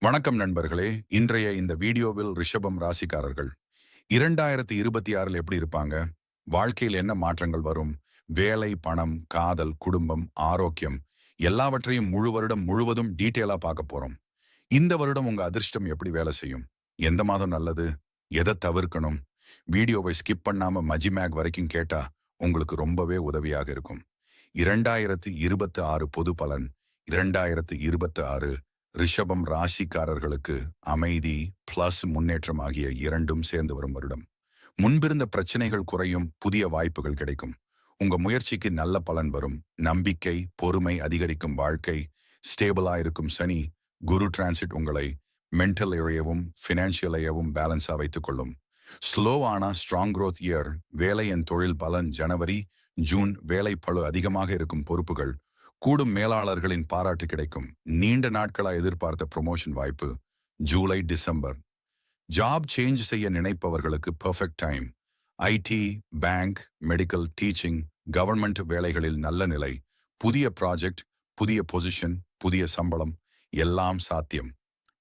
வணக்கம் நண்பர்களே. இன்றைய இந்த வீடியோவில் ரிஷபம் ராசிக்காரர்கள் 2026 எப்படி இருப்பாங்க, வாழ்க்கையில் என்ன மாற்றங்கள் வரும், வேலை, பணம், காதல், குடும்பம், ஆரோக்கியம் எல்லாவற்றையும் முழு வருடம் முழுவதும் டீட்டெயிலா பார்க்க போறோம். இந்த வருடம் உங்க அதிர்ஷ்டம் எப்படி வேலை செய்யும், எந்த மாதம் நல்லது, எதை தவிர்க்கணும், வீடியோவை ஸ்கிப் பண்ணாம மஜிமேக் வரைக்கும் கேட்டா உங்களுக்கு ரொம்பவே உதவியாக இருக்கும். 2026 பொது பலன். 2026 ரிஷபம் ராசிக்காரர்களுக்கு அமைதி பிளஸ் முன்னேற்றம் ஆகிய இரண்டும் சேர்ந்து வரும் வருடம். முன்பிருந்த பிரச்சனைகள் குறையும், புதிய வாய்ப்புகள் கிடைக்கும். உங்க முயற்சிக்கு நல்ல பலன் வரும். நம்பிக்கை, பொறுமை அதிகரிக்கும். வாழ்க்கை ஸ்டேபிளா இருக்கும். சனி குரு டிரான்சிட் உங்களை மென்டல் ஏரியாவும் பினான்சியல் ஏரியாவும் பேலன்ஸா வைத்துக் கொள்ளும். ஸ்லோ ஆனா ஸ்ட்ராங் growth இயர். வேலை என் தொழில் பலன். ஜனவரி ஜூன் வேலை பளு அதிகமாக இருக்கும். பொறுப்புகள் கூடும். மேலாளர்களின் பாராட்டு கிடைக்கும். நீண்ட நாட்களாக எதிர்பார்த்த ப்ரொமோஷன் வாய்ப்பு. ஜூலை டிசம்பர் ஜாப் சேஞ்ச் செய்ய நினைப்பவர்களுக்கு perfect time. IT, bank, medical, teaching, government வேலைகளில் நல்ல நிலை. புதிய ப்ராஜெக்ட், புதிய பொசிஷன், புதிய சம்பளம் எல்லாம் சாத்தியம்.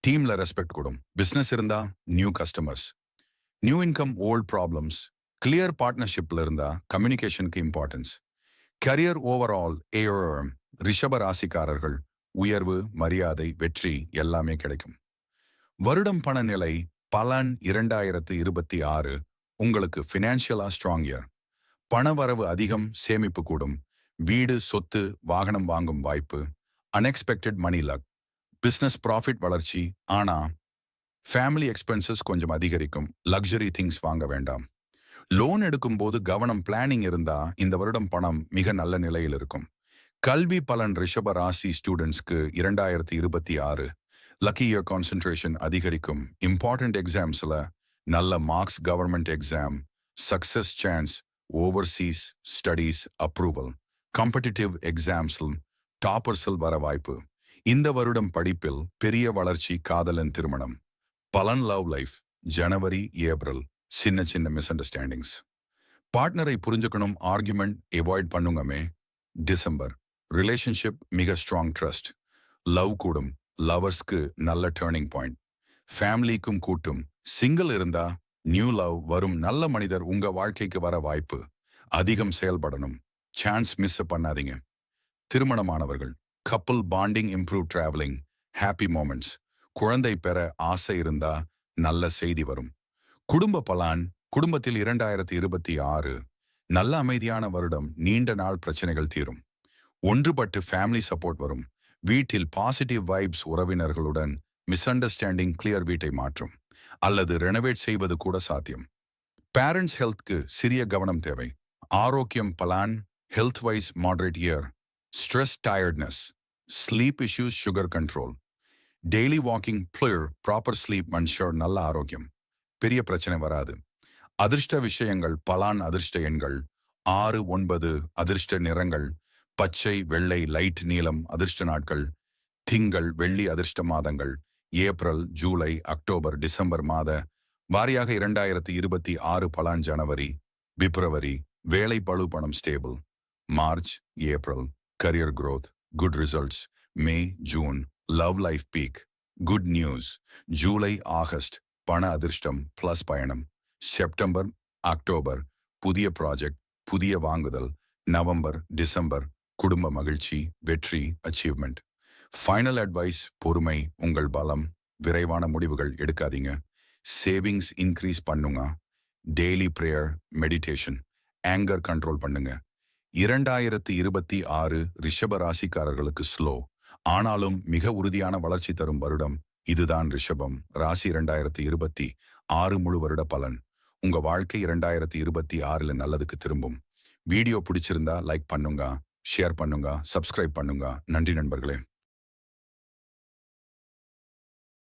டீம்ல ரெஸ்பெக்ட் கூடும். பிசினஸ் இருந்தா new customers, new income, old problems. Clear பார்ட்னர்ஷிப்ல இருந்தா கம்யூனிகேஷனுக்கு இம்பார்ட்டன்ஸ். Career overall ARM. ரிஷப ராசிக்காரர்கள் உயர்வு, மரியாதை, வெற்றி எல்லாமே கிடைக்கும். வருடம் பண நிலை பலன். 2026 உங்களுக்கு பினான்சியலா ஸ்ட்ராங் இயர். பணவரவு அதிகம், சேமிப்பு கூடும். வீடு, சொத்து, வாகனம் வாங்கும் வாய்ப்பு. அன்எக்ஸ்பெக்டட் மணி லக். பிசினஸ் ப்ராஃபிட் வளர்ச்சி. ஆனா ஃபேமிலி எக்ஸ்பென்சஸ் கொஞ்சம் அதிகரிக்கும். லக்ஸரி திங்ஸ் வாங்க வேண்டாம். லோன் எடுக்கும் போது கவனம். பிளானிங் இருந்தா இந்த வருடம் பணம் மிக நல்ல நிலையில் இருக்கும். கல்வி பலன். ரிஷப ராசி ஸ்டூடெண்ட்ஸ்க்கு 2026 லக்கி இயர். கான்சென்ட்ரேஷன் அதிகரிக்கும். இம்பார்ட்டன்ட் எக்ஸாம்ஸ்ல நல்ல marks. Government exam success chance. Overseas studies approval. Competitive எக்ஸாம்ஸில் டாப்பர்ஸில் வர வாய்ப்பு. இந்த வருடம் படிப்பில் பெரிய வளர்ச்சி. காதலன் திருமணம் பலன். லவ் லைஃப் ஜனவரி ஏப்ரல் சின்ன சின்ன மிஸ் அண்டர்ஸ்டாண்டிங்ஸ். பார்ட்னரை புரிஞ்சுக்கணும். ஆர்குமெண்ட் அவாய்ட் பண்ணுங்கமே. டிசம்பர் ரிலேஷன்ஷிப் மிக ஸ்ட்ராங். ட்ரஸ்ட், லவ் கூடும். லவர்ஸ்க்கு நல்ல டேர்னிங் பாயிண்ட். ஃபேமிலிக்கும் கூட்டும். சிங்கிள் இருந்தா நியூ லவ் வரும். நல்ல மனிதர் உங்க வாழ்க்கைக்கு வர வாய்ப்பு. அதிகம் செயல்படணும். சான்ஸ் மிஸ் பண்ணாதீங்க. திருமணமானவர்கள் couple bonding improve. Travelling happy moments. குழந்தை பெற ஆசை இருந்தா நல்ல செய்தி வரும். குடும்ப பலான். குடும்பத்தில் 2026 நல்ல அமைதியான வருடம். நீண்ட நாள் பிரச்சனைகள் தீரும். ஒன்றுபட்டு ஃபேமிலி சப்போர்ட் வரும். வீட்டில் பாசிட்டிவ் வைப்ஸ். உறவினர்களுடன் மிஸ் அண்டர்ஸ்டாண்டிங் கிளியர். வீட்டை மாற்றும் அல்லது ரெனோவேட் செய்வது கூட சாத்தியம். பேரண்ட்ஸ் ஹெல்த்க்கு சிறிய கவனம் தேவை. ஆரோக்கியம் பலான். Health wise moderate year. Stress, tiredness, sleep issues, sugar control. Daily walking, பிளர், ப்ராப்பர் ஸ்லீப் மன்ஷோர் நல்ல ஆரோக்கியம். பெரிய பிரச்சனை வராது. அதிர்ஷ்ட விஷயங்கள் பலான். அதிர்ஷ்ட எண்கள் 6, 9. அதிர்ஷ்ட நிறங்கள் பச்சை, வெள்ளை, லைட் நீலம். அதிர்ஷ்ட நாட்கள் திங்கள், வெள்ளி. அதிர்ஷ்ட மாதங்கள் ஏப்ரல், ஜூலை, அக்டோபர், டிசம்பர். மாத வாரியாக 2026 பலான். ஜனவரி, பிப்ரவரி வேலை பளு, பணம் stable. March, April career growth, good results. May, June love life peak, good news. July, August பண அதிர்ஷ்டம் பிளஸ் பயணம். செப்டம்பர், அக்டோபர் புதிய ப்ராஜெக்ட், புதிய வாங்குதல். நவம்பர், டிசம்பர் குடும்ப மகிழ்ச்சி, வெற்றி, அச்சீவ்மெண்ட். Final advice. பொறுமை உங்கள் பலம். விரைவான முடிவுகள் எடுக்காதீங்க. சேவிங்ஸ் இன்க்ரீஸ் பண்ணுங்க. Daily prayer, meditation, anger control பண்ணுங்க. 2026 ரிஷப ராசிக்காரர்களுக்கு ஸ்லோ ஆனாலும் மிக உறுதியான வளர்ச்சி தரும் வருடம். இதுதான் ரிஷபம் ராசி 2026 முழு வருட பலன். உங்க வாழ்க்கை 2026 நல்லதுக்கு திரும்பும். வீடியோ பிடிச்சிருந்தா லைக் பண்ணுங்க, ஷேர் பண்ணுங்க, சப்ஸ்கிரைப் பண்ணுங்க. நன்றி நண்பர்களே.